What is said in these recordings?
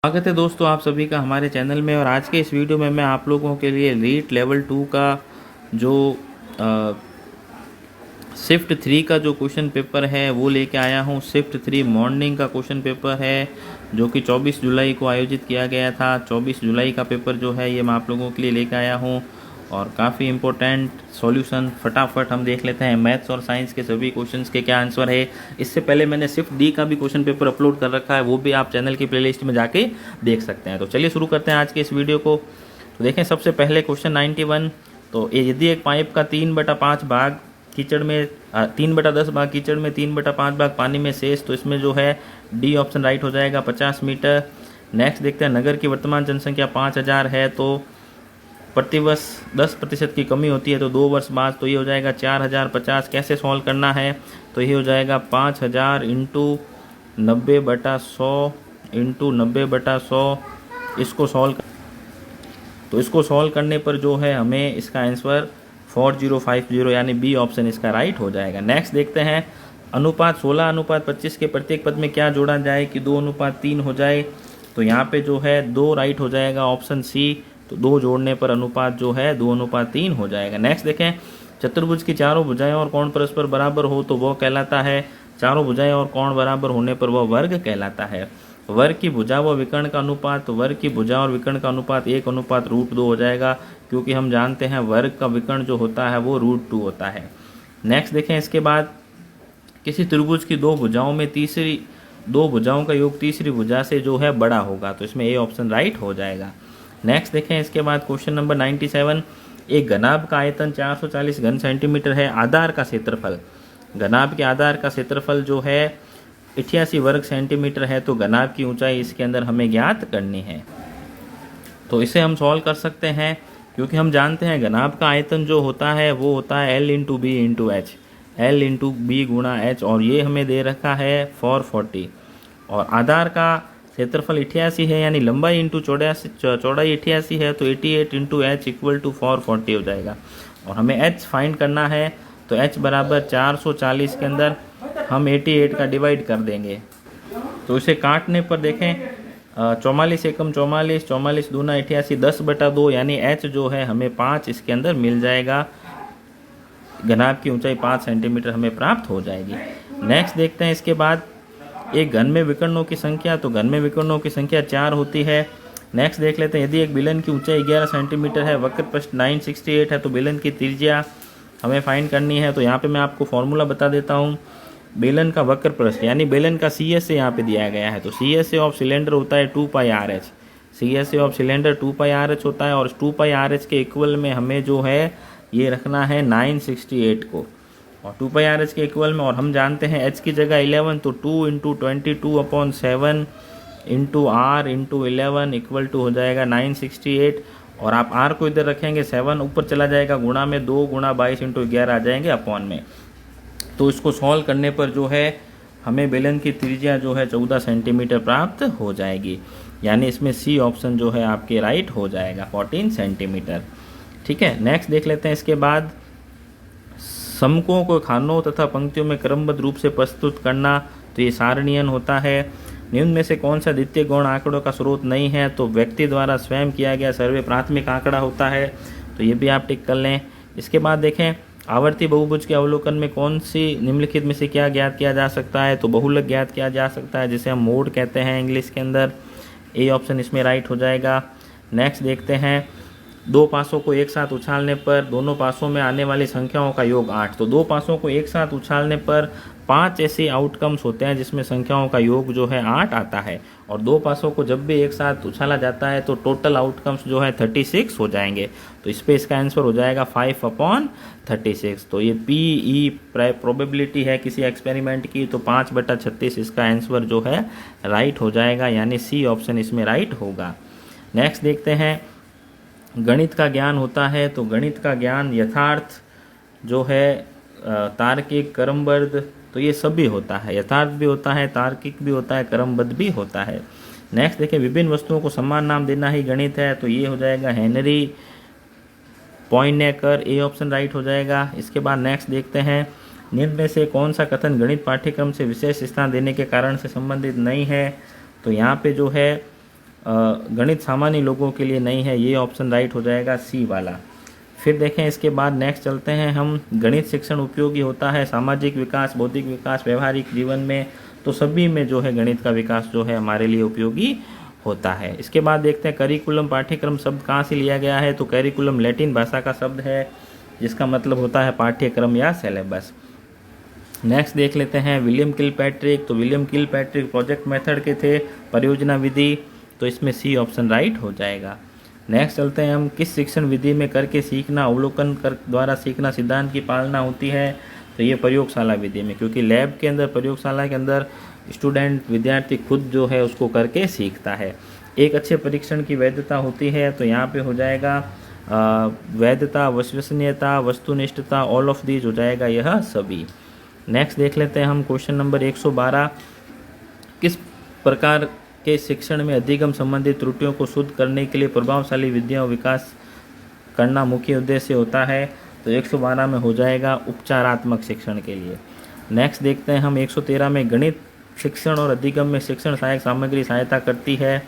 स्वागत है दोस्तों आप सभी का हमारे चैनल में। और आज के इस वीडियो में मैं आप लोगों के लिए रीट लेवल 2 का जो शिफ्ट 3 का जो क्वेश्चन पेपर है वो लेके आया हूँ। शिफ्ट 3 मॉर्निंग का क्वेश्चन पेपर है जो कि 24 जुलाई को आयोजित किया गया था। 24 जुलाई का पेपर जो है ये मैं आप लोगों के लिए लेके आया हूँ और काफ़ी इम्पोर्टेंट सॉल्यूशन फटाफट हम देख लेते हैं। मैथ्स और साइंस के सभी क्वेश्चंस के क्या आंसर है। इससे पहले मैंने शिफ्ट डी का भी क्वेश्चन पेपर अपलोड कर रखा है, वो भी आप चैनल की प्लेलिस्ट में जाके देख सकते हैं। तो चलिए शुरू करते हैं आज के इस वीडियो को। तो देखें सबसे पहले क्वेश्चन 91। तो यदि एक पाइप का 3/5 भाग कीचड़ में 3/10 भाग कीचड़ में 3/5 भाग पानी में शेष, तो इसमें जो है डी ऑप्शन राइट हो जाएगा 50 मीटर। नेक्स्ट देखते हैं नगर की वर्तमान जनसंख्या 5000 है, तो प्रतिवर्ष 10% की कमी होती है तो 2 वर्ष बाद, तो ये हो जाएगा 4050। कैसे सॉल्व करना है, तो ये हो जाएगा 5000 इंटू 90/100 इंटू 90/100। इसको सॉल्व करने पर जो है हमें इसका आंसर 4050 यानी बी ऑप्शन इसका राइट हो जाएगा। नेक्स्ट देखते हैं अनुपात 16:25 के प्रत्येक पद में क्या जोड़ा जाए कि 2:3 हो जाए। तो यहाँ पे जो है 2 राइट हो जाएगा ऑप्शन सी। तो 2 जोड़ने पर अनुपात जो है 2:3 हो जाएगा। नेक्स्ट देखें चतुर्भुज की चारों भुजाएं और कोण परस्पर बराबर हो तो वह कहलाता है, चारों भुजाएं और कोण बराबर होने पर वह वर्ग कहलाता है। वर्ग की भुजा व विकर्ण का अनुपात, तो वर्ग की भुजा और विकर्ण का अनुपात 1:√2 हो जाएगा, क्योंकि हम जानते हैं वर्ग का विकर्ण जो होता है वो √2 होता है। नेक्स्ट देखें इसके बाद किसी त्रिभुज की दो भुजाओं का योग तीसरी भुजा से जो है बड़ा होगा, तो इसमें ए ऑप्शन राइट हो जाएगा। नेक्स्ट देखें इसके बाद क्वेश्चन नंबर 97। एक घनाभ का आयतन 440 घन सेंटीमीटर है। आधार का क्षेत्रफल, घनाभ के आधार का क्षेत्रफल जो है 88 वर्ग सेंटीमीटर है, तो घनाभ की ऊंचाई इसके अंदर हमें ज्ञात करनी है। तो इसे हम सॉल्व कर सकते हैं, क्योंकि हम जानते हैं घनाभ का आयतन जो होता है वो होता है L into B into H, L into B गुणा एच, और ये हमें दे रखा है 440। और आधार का क्षेत्रफल 88 है, यानी लंबाई इंटू चौड़ाई 88 है, तो 88 इंटू एच इक्वल टू 440 हो जाएगा। और हमें एच फाइंड करना है, तो एच बराबर 440 के अंदर हम 88 का डिवाइड कर देंगे। तो इसे काटने पर देखें 44 एकम 44, 44 दूना 88, 10/2, यानी एच जो है हमें 5 इसके अंदर मिल जाएगा। घनाभ की ऊंचाई 5 सेंटीमीटर हमें प्राप्त हो जाएगी। नेक्स्ट देखते हैं इसके बाद एक घन में विकर्णों की संख्या, तो घन में विकर्णों की संख्या 4 होती है। नेक्स्ट देख लेते हैं यदि एक बेलन की ऊंचाई 11 सेंटीमीटर है, वक्र पृष्ठ 968 है, तो बेलन की त्रिज्या हमें फाइंड करनी है। तो यहाँ पे मैं आपको फॉर्मूला बता देता हूँ। बेलन का वक्र पृष्ठ यानी बेलन का CSA यहाँ पे दिया गया है, तो CSA ऑफ सिलेंडर होता है 2πRh। CSA of cylinder 2πRh होता है, और 2πRh के इक्वल में हमें जो है ये रखना है 968 को, और 2πRh के इक्वल में। और हम जानते हैं h की जगह 11, तो 2 into 22/7 into R into 11 equal to हो जाएगा 968। और आप R को इधर रखेंगे, 7 ऊपर चला जाएगा, गुणा में 2 गुणा 22 इंटू 11 आ जाएंगे अपॉन में। तो इसको सॉल्व करने पर जो है हमें बेलन की त्रिज्या जो है 14 सेंटीमीटर प्राप्त हो जाएगी, यानी इसमें सी ऑप्शन जो है आपके राइट हो जाएगा 14 सेंटीमीटर। ठीक है, नेक्स्ट देख लेते हैं इसके बाद समकों को खानों तथा पंक्तियों में क्रमबद्ध रूप से प्रस्तुत करना, तो ये सारणीयन होता है। निम्न में से कौन सा द्वितीय गौण आंकड़ों का स्रोत नहीं है, तो व्यक्ति द्वारा स्वयं किया गया सर्वे प्राथमिक आंकड़ा होता है, तो ये भी आप टिक कर लें। इसके बाद देखें आवर्ती बहुभुज के अवलोकन में कौन सी निम्नलिखित में से क्या ज्ञात किया जा सकता है, तो बहुलक ज्ञात किया जा सकता है, जिसे हम मोड कहते हैं इंग्लिश के अंदर। ए ऑप्शन इसमें राइट हो जाएगा। नेक्स्ट देखते हैं दो पासों को एक साथ उछालने पर दोनों पासों में आने वाली संख्याओं का योग 8। तो दो पासों को एक साथ उछालने पर 5 ऐसे आउटकम्स होते हैं जिसमें संख्याओं का योग जो है 8 आता है, और दो पासों को जब भी एक साथ उछाला जाता है तो टोटल आउटकम्स जो है 36 हो जाएंगे। तो इस पर इसका आंसर हो जाएगा 5/36। तो ये PE प्रोबेबिलिटी है किसी एक्सपेरिमेंट की, तो 5/36 इसका आंसर जो है राइट हो जाएगा, यानी सी ऑप्शन इसमें राइट होगा। नेक्स्ट देखते हैं गणित का ज्ञान होता है, तो गणित का ज्ञान यथार्थ जो है तार्किक क्रमबद्ध, तो ये सभी होता है, यथार्थ भी होता है, तार्किक भी होता है, क्रमबद्ध भी होता है। नेक्स्ट देखिए विभिन्न वस्तुओं को समान नाम देना ही गणित है, तो ये हो जाएगा हेनरी पॉइनेकर, ए ऑप्शन राइट हो जाएगा। इसके बाद नेक्स्ट देखते हैं निम्न में से कौन सा कथन गणित पाठ्यक्रम से विशेष स्थान देने के कारण से संबंधित नहीं है, तो यहाँ पे जो है गणित सामान्य लोगों के लिए नहीं है, ये ऑप्शन राइट हो जाएगा सी वाला। फिर देखें इसके बाद नेक्स्ट चलते हैं हम, गणित शिक्षण उपयोगी होता है सामाजिक विकास, बौद्धिक विकास, व्यवहारिक जीवन में, तो सभी में जो है गणित का विकास जो है हमारे लिए उपयोगी होता है। इसके बाद देखते हैं करिकुलम, पाठ्यक्रम शब्द कहाँ से लिया गया है, तो करिकुलम लैटिन भाषा का शब्द है जिसका मतलब होता है पाठ्यक्रम या सिलेबस। नेक्स्ट देख लेते हैं विलियम किलपैट्रिक, तो विलियम किलपैट्रिक प्रोजेक्ट मेथड के थे, परियोजना विधि, तो इसमें सी ऑप्शन राइट हो जाएगा। नेक्स्ट चलते हैं हम, किस शिक्षण विधि में करके सीखना, अवलोकन कर द्वारा सीखना सिद्धांत की पालना होती है, तो ये प्रयोगशाला विधि में, क्योंकि लैब के अंदर, प्रयोगशाला के अंदर स्टूडेंट विद्यार्थी खुद जो है उसको करके सीखता है। एक अच्छे परीक्षण की वैधता होती है, तो यहाँ पे हो जाएगा वैधता, विश्वसनीयता, वस्तुनिष्ठता, ऑल ऑफ दीज हो जाएगा यह सभी। नेक्स्ट देख लेते हैं हम क्वेश्चन नंबर 112, किस प्रकार के शिक्षण में अधिगम संबंधित त्रुटियों को शुद्ध करने के लिए प्रभावशाली विधियों विकास करना मुख्य उद्देश्य होता है, तो 112 में हो जाएगा उपचारात्मक शिक्षण के लिए। नेक्स्ट देखते हैं हम 113 में, गणित शिक्षण और अधिगम में शिक्षण सहायक सामग्री सहायता करती है,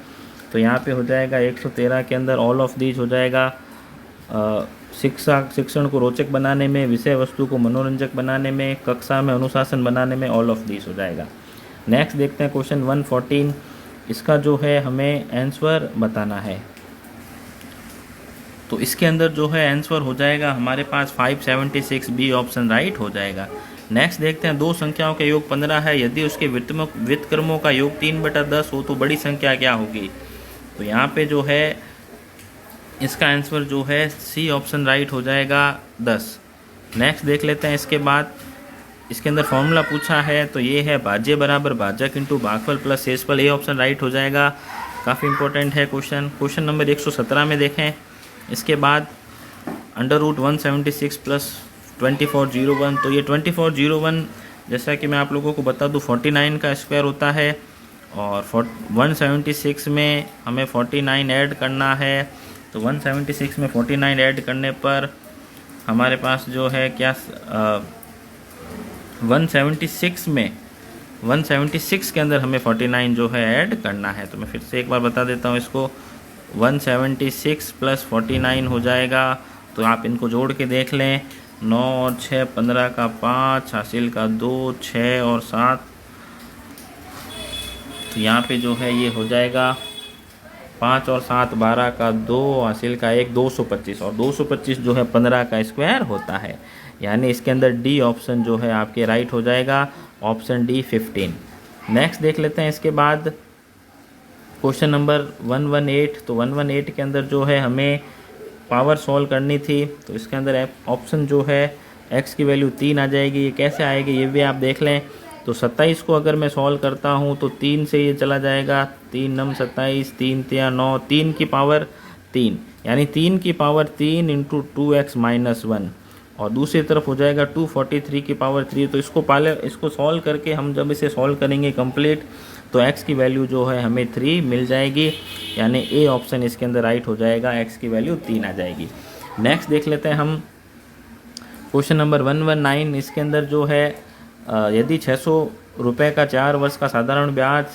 तो यहाँ पे हो जाएगा 113 के अंदर ऑल ऑफ दीज हो जाएगा। शिक्षण को रोचक बनाने में, विषय वस्तु को मनोरंजक बनाने में, कक्षा में अनुशासन बनाने में, ऑल ऑफ दीज हो जाएगा। नेक्स्ट देखते हैं क्वेश्चन 114, इसका जो है हमें आंसर बताना है, तो इसके अंदर जो है आंसर हो जाएगा हमारे पास 576, बी ऑप्शन राइट हो जाएगा। नेक्स्ट देखते हैं, दो संख्याओं का योग 15 है, यदि उसके व्युत्क्रमों का योग 3/10 हो तो बड़ी संख्या क्या होगी, तो यहाँ पे जो है इसका आंसर जो है सी ऑप्शन राइट हो जाएगा 10। नेक्स्ट देख लेते हैं इसके बाद, इसके अंदर फॉर्मूला पूछा है, तो ये है भाज्य बराबर भाजक इंटू भागफल प्लस शेषफल, ये ऑप्शन राइट हो जाएगा। काफ़ी इंपॉर्टेंट है क्वेश्चन। क्वेश्चन नंबर 117 में देखें, इसके बाद √176 प्लस 2401, तो ये 2401 जैसा कि मैं आप लोगों को बता दूं 49 का स्क्वायर होता है, और 176 में हमें 49 ऐड करना है, तो 176 में 49 ऐड करने पर हमारे पास जो है क्या 176 के अंदर हमें 49 जो है ऐड करना है। तो मैं फिर से एक बार बता देता हूँ इसको, 176 प्लस 49 हो जाएगा, तो आप इनको जोड़ के देख लें, 9 और 6 15 का 5, हासिल का 2, 6 और 7, तो यहाँ पे जो है ये हो जाएगा 5 और 7 12 का 2, हासिल का 1, 225, और 225 जो है 15 का स्क्वायर होता है, यानी इसके अंदर डी ऑप्शन जो है आपके राइट हो जाएगा, ऑप्शन डी 15। नेक्स्ट देख लेते हैं इसके बाद क्वेश्चन नंबर 118, तो 118 के अंदर जो है हमें पावर सॉल्व करनी थी, तो इसके अंदर ऑप्शन जो है x की वैल्यू 3 आ जाएगी। ये कैसे आएगी ये भी आप देख लें, तो 27 को अगर मैं सॉल्व करता हूँ तो 3 से ये चला जाएगा, 3 नम 27, 3 तिया 9, 3 की पावर 3, यानी 3 की पावर 3 इंटू 2x माइनस 1, और दूसरी तरफ हो जाएगा 243 की पावर 3। तो इसको सॉल्व करके हम जब इसे सॉल्व करेंगे कंप्लीट, तो x की वैल्यू जो है हमें 3 मिल जाएगी, यानी ए ऑप्शन इसके अंदर राइट हो जाएगा, x की वैल्यू 3 आ जाएगी। नेक्स्ट देख लेते हैं हम क्वेश्चन नंबर 119, इसके अंदर जो है यदि 600 रुपये का 4 वर्ष का साधारण ब्याज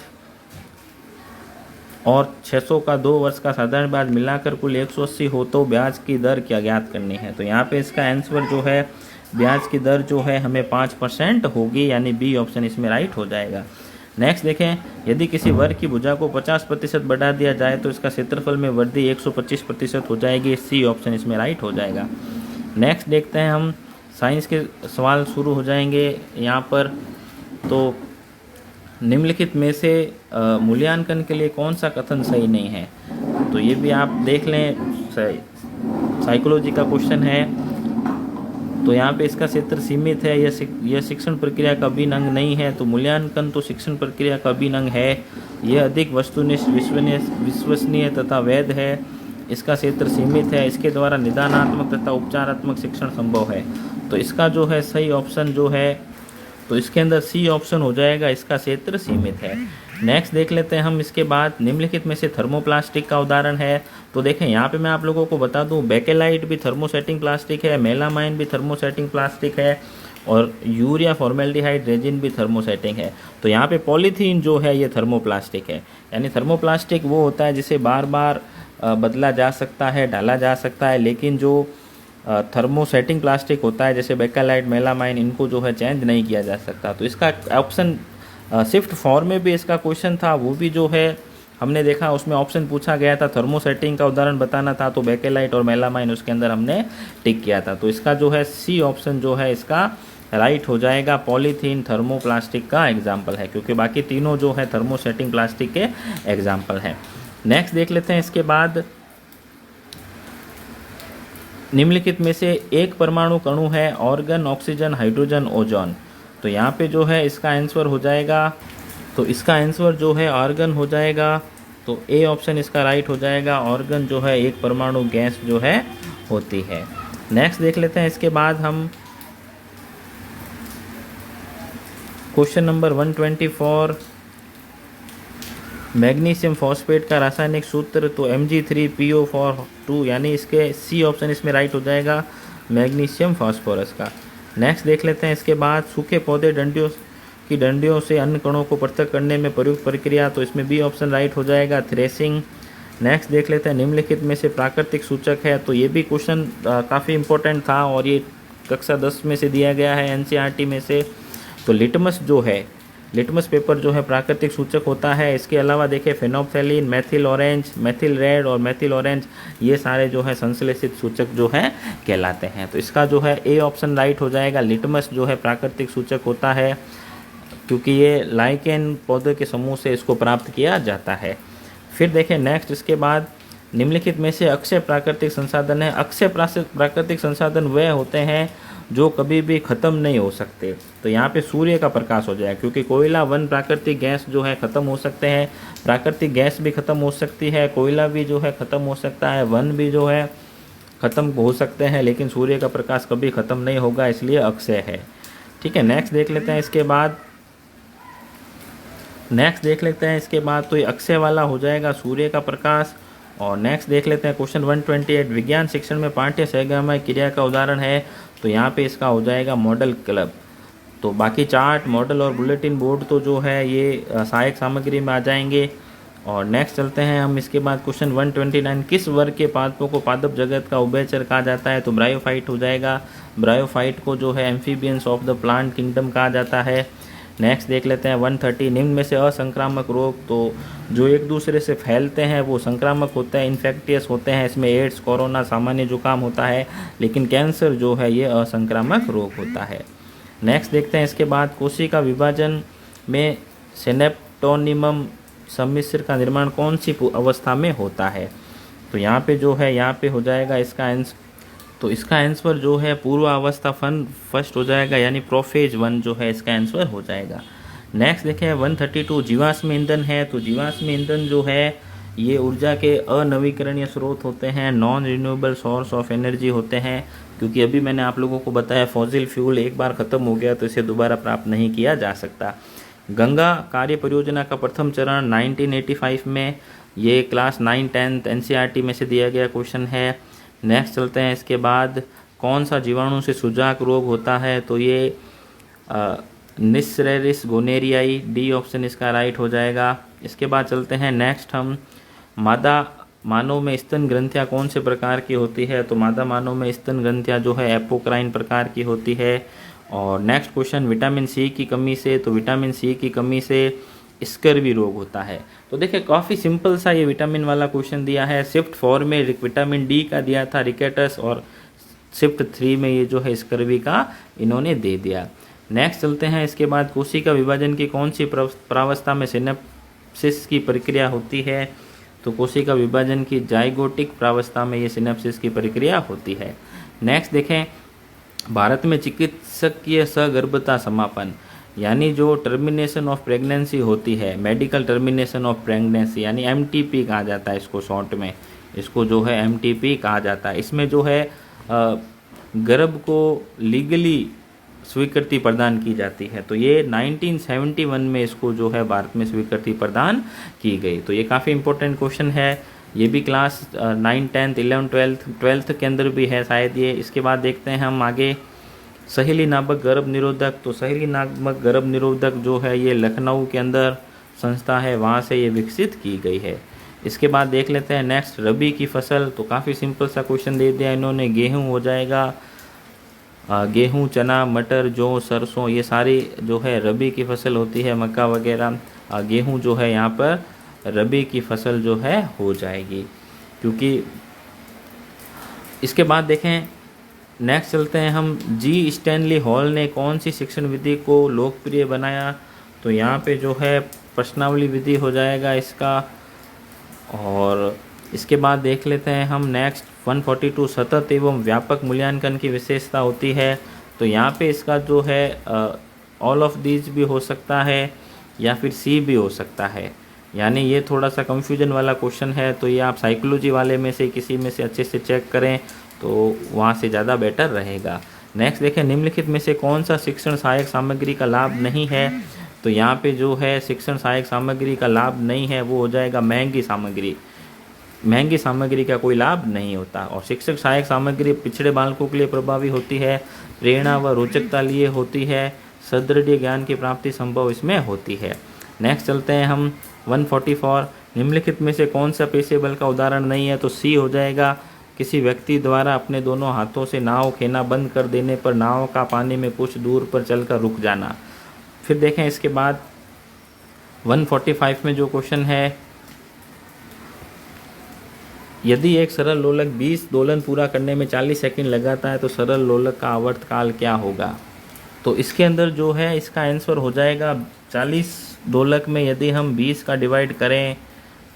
और 600 का 2 वर्ष का साधारण ब्याज मिलाकर कुल 180 हो तो ब्याज की दर क्या ज्ञात करनी है, तो यहाँ पे इसका आंसर जो है ब्याज की दर जो है हमें 5% होगी, यानी बी ऑप्शन इसमें राइट हो जाएगा। नेक्स्ट देखें, यदि किसी वर्ग की भुजा को 50% बढ़ा दिया जाए तो इसका क्षेत्रफल में वृद्धि 125% हो जाएगी, सी ऑप्शन इसमें राइट हो जाएगा। नेक्स्ट देखते हैं हम साइंस के सवाल शुरू हो जाएंगे यहाँ पर, तो निम्नलिखित में से मूल्यांकन के लिए कौन सा कथन सही नहीं है, तो ये भी आप देख लें, साइकोलॉजी का क्वेश्चन है, तो यहाँ पे इसका क्षेत्र सीमित है, यह शिक्षण प्रक्रिया का अभिन्न अंग नहीं है, तो मूल्यांकन तो शिक्षण प्रक्रिया का अभिन्न अंग है, यह अधिक वस्तुनिष्ठ विश्वसनीय तथा वैध है, इसका क्षेत्र सीमित है, इसके द्वारा निदानात्मक तथा उपचारात्मक शिक्षण संभव है, तो इसका जो है सही ऑप्शन जो है, तो इसके अंदर सी ऑप्शन हो जाएगा, इसका क्षेत्र सीमित है। नेक्स्ट देख लेते हैं हम इसके बाद, निम्नलिखित में से थर्मोप्लास्टिक का उदाहरण है, तो देखें यहाँ पे मैं आप लोगों को बता दूं, बेकेलाइट भी थर्मोसेटिंग प्लास्टिक है, मेलामाइन भी थर्मोसेटिंग प्लास्टिक है, और यूरिया फॉर्मेल्डिहाइड रेजिन भी थर्मोसेटिंग है। तो यहाँ पे पॉलीथीन जो है ये थर्मोप्लास्टिक है। यानी थर्मोप्लास्टिक वो होता है जिसे बार बार बदला जा सकता है, डाला जा सकता है, लेकिन जो थर्मोसेटिंग प्लास्टिक होता है जैसे बेकालाइट, मेलामाइन, इनको जो है चेंज नहीं किया जा सकता। तो इसका ऑप्शन शिफ्ट फॉर्म में भी इसका क्वेश्चन था, वो भी जो है हमने देखा उसमें ऑप्शन पूछा गया था, थर्मोसेटिंग का उदाहरण बताना था, तो बेकेलाइट और मेलामाइन उसके अंदर हमने टिक किया था। तो इसका जो है सी ऑप्शन जो है इसका राइट हो जाएगा। पॉलीथीन थर्मोप्लास्टिक का एग्जाम्पल है, क्योंकि बाकी तीनों जो है थर्मोसेटिंग प्लास्टिक के एग्जाम्पल हैं। नेक्स्ट देख लेते हैं इसके बाद, निम्नलिखित में से एक परमाणु अणु है ऑर्गन, ऑक्सीजन, हाइड्रोजन, ओजोन। तो यहाँ पे जो है इसका आंसर हो जाएगा, तो इसका आंसर जो है ऑर्गन हो जाएगा। तो ए ऑप्शन इसका राइट हो जाएगा। ऑर्गन जो है एक परमाणु गैस जो है होती है। नेक्स्ट देख लेते हैं इसके बाद हम क्वेश्चन नंबर 124, मैग्नीशियम फॉस्फेट का रासायनिक सूत्र, तो Mg3PO4 यानी इसके सी ऑप्शन इसमें राइट हो जाएगा, मैग्नीशियम फॉस्फोरस का। नेक्स्ट देख लेते हैं इसके बाद, सूखे पौधे डंडियों से अन्य कणों को पृथक करने में प्रयुक्त प्रक्रिया, तो इसमें बी ऑप्शन राइट हो जाएगा, थ्रेसिंग। नेक्स्ट देख लेते हैं, निम्नलिखित में से प्राकृतिक सूचक है। तो ये भी क्वेश्चन काफ़ी इंपॉर्टेंट था और ये कक्षा 10 में से दिया गया है, एनसीईआरटी में से। तो लिटमस जो है, लिटमस पेपर जो है प्राकृतिक सूचक होता है। इसके अलावा देखें फेनोप्थेलिन, मेथिल ऑरेंज, मेथिल रेड और मेथिल ऑरेंज, ये सारे जो है संश्लेषित सूचक जो है कहलाते हैं। तो इसका जो है ए ऑप्शन राइट हो जाएगा, लिटमस जो है प्राकृतिक सूचक होता है, क्योंकि ये लाइकेन पौधे के समूह से इसको प्राप्त किया जाता है। फिर देखें नेक्स्ट इसके बाद, निम्नलिखित में से अक्षय प्राकृतिक संसाधन है। अक्षय प्राकृतिक संसाधन वह होते हैं जो कभी भी ख़त्म नहीं हो सकते। तो यहाँ पे सूर्य का प्रकाश हो जाए, क्योंकि कोयला, वन, प्राकृतिक गैस जो है ख़त्म हो सकते हैं। प्राकृतिक गैस भी ख़त्म हो सकती है, कोयला भी जो है ख़त्म हो सकता है, वन भी जो है ख़त्म हो सकते हैं, लेकिन सूर्य का प्रकाश कभी ख़त्म नहीं होगा, इसलिए अक्षय है। ठीक है, नेक्स्ट देख लेते हैं इसके बाद, तो ये अक्षय वाला हो जाएगा सूर्य का प्रकाश। और नेक्स्ट देख लेते हैं क्वेश्चन 128, विज्ञान शिक्षण में पाठ्य सहगमय क्रिया का उदाहरण है। तो यहाँ पे इसका हो जाएगा मॉडल क्लब। तो बाकी चार्ट, मॉडल और बुलेटिन बोर्ड तो जो है ये सहायक सामग्री में आ जाएंगे। और नेक्स्ट चलते हैं हम इसके बाद क्वेश्चन 129, किस वर्ग के पादपों को पादप जगत का उभयचर कहा जाता है। तो ब्रायोफाइट हो जाएगा। ब्रायोफाइट को जो है amphibians of the plant kingdom कहा जाता है। नेक्स्ट देख लेते हैं 130, निम्न में से असंक्रामक रोग, तो जो एक दूसरे से फैलते हैं वो संक्रामक होते हैं, इन्फेक्टियस होते हैं। इसमें एड्स, कोरोना, सामान्य जुकाम होता है, लेकिन कैंसर जो है ये असंक्रामक रोग होता है। नेक्स्ट देखते हैं इसके बाद, कोशिका विभाजन में सिनेप्टोनिमम सम्मिश्र का निर्माण कौन सी अवस्था में होता है। तो यहाँ पे जो है यहाँ पे हो जाएगा इसका आंसर, तो इसका आंसर जो है पूर्वावस्था फर्स्ट हो जाएगा, यानी प्रोफेज 1 जो है इसका आंसर हो जाएगा। नेक्स्ट देखें 132, जीवाश्म ईंधन है। तो जीवाश्म ईंधन जो है ये ऊर्जा के अनवीकरणीय स्रोत होते हैं, non renewable source of energy होते हैं, क्योंकि अभी मैंने आप लोगों को बताया फॉसिल फ्यूल एक बार ख़त्म हो गया तो इसे दोबारा प्राप्त नहीं किया जा सकता। गंगा कार्य परियोजना का प्रथम चरण 1985 में, ये क्लास 9, 10 एनसीईआरटी में से दिया गया क्वेश्चन है। नेक्स्ट चलते हैं इसके बाद, कौन सा जीवाणु से सुजाक रोग होता है। तो ये निस्रेरिस गोनेरियाई, डी ऑप्शन इसका राइट हो जाएगा। इसके बाद चलते हैं नेक्स्ट हम, मादा मानव में स्तन ग्रंथियाँ कौन से प्रकार की होती है। तो मादा मानव में स्तन ग्रंथियाँ जो है एपोक्राइन प्रकार की होती है। और नेक्स्ट क्वेश्चन, विटामिन सी की कमी से, तो विटामिन सी की कमी से स्कर्वी रोग होता है। तो देखिए काफ़ी सिंपल सा ये विटामिन वाला क्वेश्चन दिया है। शिफ्ट 4 में विटामिन डी का दिया था रिकेटस, और शिफ्ट 3 में ये जो है स्कर्वी का इन्होंने दे दिया। नेक्स्ट चलते हैं इसके बाद, कोशिका विभाजन की कौन सी प्रावस्था में सिनेप्सिस की प्रक्रिया होती है। तो कोशिका विभाजन की जाइगोटिक प्रावस्था में ये सिनेप्सिस की प्रक्रिया होती है। नेक्स्ट देखें, भारत में चिकित्सकीय सगर्भता समापन, यानी जो टर्मिनेशन ऑफ प्रेगनेंसी होती है, मेडिकल टर्मिनेशन ऑफ प्रेगनेंसी, यानी एमटीपी कहा जाता है इसको शॉर्ट में, इसको जो है एमटीपी कहा जाता है। इसमें जो है गर्भ को लीगली स्वीकृति प्रदान की जाती है। तो ये 1971 में इसको जो है भारत में स्वीकृति प्रदान की गई। तो ये काफ़ी इंपॉर्टेंट क्वेश्चन है, ये भी क्लास 9, 10, 11, 12 के अंदर भी है शायद ये। इसके बाद देखते हैं हम आगे सहेली नामक गर्भ निरोधक, तो सहेली नामक गर्भ निरोधक जो है ये लखनऊ के अंदर संस्था है, वहाँ से ये विकसित की गई है। इसके बाद देख लेते हैं नेक्स्ट रबी की फसल, तो काफ़ी सिंपल सा क्वेश्चन दे दिया इन्होंने, गेहूँ हो जाएगा। गेहूँ, चना, मटर, जौ, सरसों, ये सारी जो है रबी की फसल होती है, मक्का वगैरह। गेहूँ जो है यहाँ पर रबी की फसल जो है हो जाएगी, क्योंकि इसके बाद देखें नेक्स्ट चलते हैं हम, जी स्टैनली हॉल ने कौन सी शिक्षण विधि को लोकप्रिय बनाया, तो यहाँ पे जो है प्रश्नावली विधि हो जाएगा इसका। और इसके बाद देख लेते हैं हम नेक्स्ट 142 सतत एवं व्यापक मूल्यांकन की विशेषता होती है, तो यहाँ पे इसका जो है ऑल ऑफ दीज भी हो सकता है या फिर सी भी हो सकता है, यानी ये थोड़ा सा कंफ्यूजन वाला क्वेश्चन है, तो ये आप साइकोलॉजी वाले में से किसी में से अच्छे से चेक करें तो वहाँ से ज़्यादा बेटर रहेगा। नेक्स्ट देखें, निम्नलिखित में से कौन सा शिक्षण सहायक सामग्री का लाभ नहीं है, तो यहाँ पे जो है शिक्षण सहायक सामग्री का लाभ नहीं है वो हो जाएगा महंगी सामग्री। महंगी सामग्री का कोई लाभ नहीं होता। और शिक्षक सहायक सामग्री पिछड़े बालकों के लिए प्रभावी होती है, प्रेरणा व रोचकता लिए होती है, सदृढ़ ज्ञान की प्राप्ति संभव इसमें होती है। नेक्स्ट चलते हैं हम 144, निम्नलिखित में से कौन सा पेशे बल का उदाहरण नहीं है, तो सी हो जाएगा, किसी व्यक्ति द्वारा अपने दोनों हाथों से नाव खेना बंद कर देने पर नाव का पानी में कुछ दूर पर चलकर रुक जाना। फिर देखें इसके बाद 145 में जो क्वेश्चन है, यदि एक सरल लोलक 20 दोलन पूरा करने में 40 सेकंड लगाता है तो सरल लोलक का आवर्तकाल क्या होगा, तो इसके अंदर जो है इसका आंसर हो जाएगा 40 दोलक में यदि हम 20 का डिवाइड करें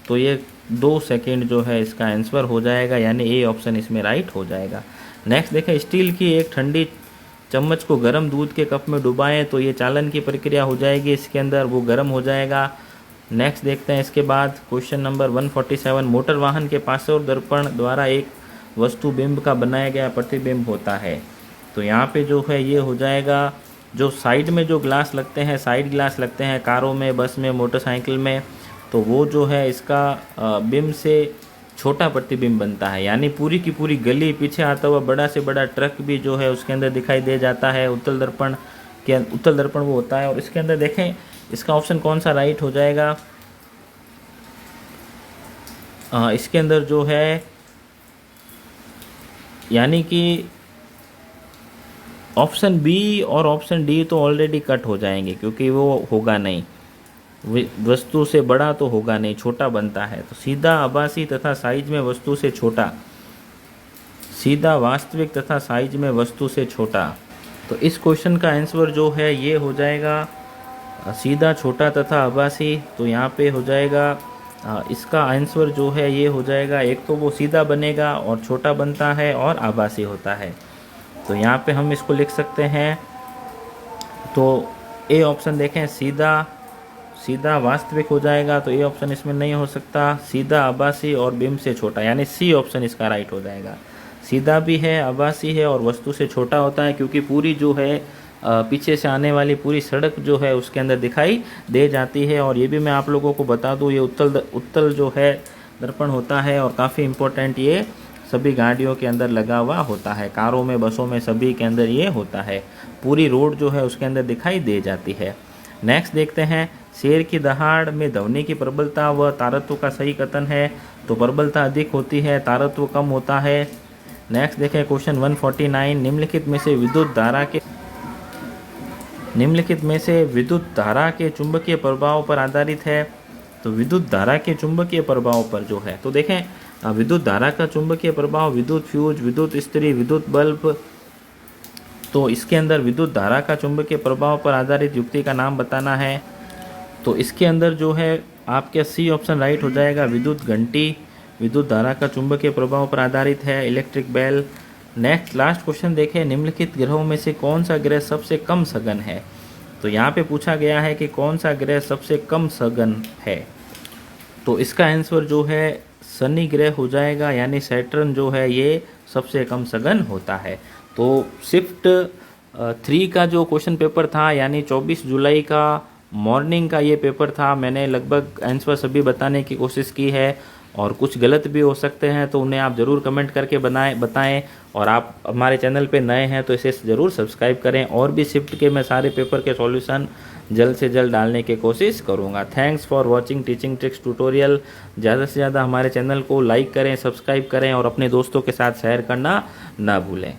तो ये 2 सेकंड जो है इसका आंसर हो जाएगा, यानी ए ऑप्शन इसमें राइट हो जाएगा। नेक्स्ट देखें, स्टील की एक ठंडी चम्मच को गर्म दूध के कप में डुबाएं तो ये चालन की प्रक्रिया हो जाएगी, इसके अंदर वो गर्म हो जाएगा। नेक्स्ट देखते हैं इसके बाद क्वेश्चन नंबर 147, मोटर वाहन के पार्श्व दर्पण द्वारा एक वस्तु बिंब का बनाया गया प्रतिबिंब होता है, तो यहाँ पे जो है ये हो जाएगा, जो साइड में जो ग्लास लगते हैं, साइड ग्लास लगते हैं कारों में, बस में, मोटरसाइकिल में, तो वो जो है इसका बिंब से छोटा प्रतिबिंब बनता है, यानी पूरी की पूरी गली पीछे आता हुआ बड़ा से बड़ा ट्रक भी जो है उसके अंदर दिखाई दे जाता है। उत्तल दर्पण वो होता है। और इसके अंदर देखें इसका ऑप्शन कौन सा राइट हो जाएगा, इसके अंदर जो है यानी कि ऑप्शन बी और ऑप्शन डी तो ऑलरेडी कट हो जाएंगे, क्योंकि वो होगा नहीं, वस्तु से बड़ा तो होगा नहीं, छोटा बनता है। तो सीधा आभासी तथा साइज में वस्तु से छोटा, सीधा वास्तविक तथा साइज में वस्तु से छोटा, तो इस क्वेश्चन का आंसर जो है ये हो जाएगा सीधा, छोटा तथा आभासी। तो यहाँ पे हो जाएगा इसका आंसर जो है ये हो जाएगा, एक तो वो सीधा बनेगा और छोटा बनता है और आभासी होता है, तो यहाँ पे हम इसको लिख सकते हैं। तो ए ऑप्शन देखें, सीधा वास्तविक हो जाएगा, तो ए ऑप्शन इसमें नहीं हो सकता, सीधा आभासी और बिंब से छोटा, यानी सी ऑप्शन इसका राइट हो जाएगा। सीधा भी है, आभासी है और वस्तु से छोटा होता है, क्योंकि पूरी जो है पीछे से आने वाली पूरी सड़क जो है उसके अंदर दिखाई दे जाती है। और ये भी मैं आप लोगों को बता दूं, ये उत्तल जो है दर्पण होता है और काफ़ी इम्पोर्टेंट, ये सभी गाड़ियों के अंदर लगा हुआ होता है, कारों में, बसों में, सभी के अंदर ये होता है, पूरी रोड जो है उसके अंदर दिखाई दे जाती है। नेक्स्ट देखते हैं, शेर की दहाड़ में ध्वनि की प्रबलता व तारत्व का सही कथन है, तो प्रबलता अधिक होती है, तारत्व कम होता है। नेक्स्ट देखें क्वेश्चन 149, निम्नलिखित में से विद्युत धारा के चुंबकीय प्रभाव पर आधारित है, तो विद्युत धारा के चुंबकीय प्रभाव पर जो है, तो देखें विद्युत धारा का चुंबकीय प्रभाव, विद्युत फ्यूज, विद्युत इस्त्री, विद्युत बल्ब, तो इसके अंदर विद्युत धारा का चुंबकीय प्रभाव पर आधारित युक्ति का नाम बताना है, तो इसके अंदर जो है आपका सी ऑप्शन राइट हो जाएगा, विद्युत घंटी विद्युत धारा का चुंबकीय प्रभाव पर आधारित है, electric bell. Next last question देखें, निम्नलिखित ग्रहों में से कौन सा ग्रह सबसे कम सघन है, तो यहाँ पे पूछा गया है कि कौन सा ग्रह सबसे कम सघन है, तो इसका आंसर जो है शनि ग्रह हो जाएगा, यानी सैटर्न जो है ये सबसे कम सघन होता है। तो शिफ्ट 3 का जो क्वेश्चन पेपर था, यानी 24 जुलाई का मॉर्निंग का ये पेपर था, मैंने लगभग आंसर सभी बताने की कोशिश की है। और कुछ गलत भी हो सकते हैं, तो उन्हें आप ज़रूर कमेंट करके बताएं। और आप हमारे चैनल पे नए हैं तो इसे ज़रूर सब्सक्राइब करें। और भी शिफ्ट के मैं सारे पेपर के सॉल्यूशन जल्द से जल्द डालने की कोशिश करूँगा। Thanks for watching teaching tricks tutorial. ज़्यादा से ज़्यादा हमारे चैनल को लाइक करें, सब्सक्राइब करें और अपने दोस्तों के साथ शेयर करना ना भूलें।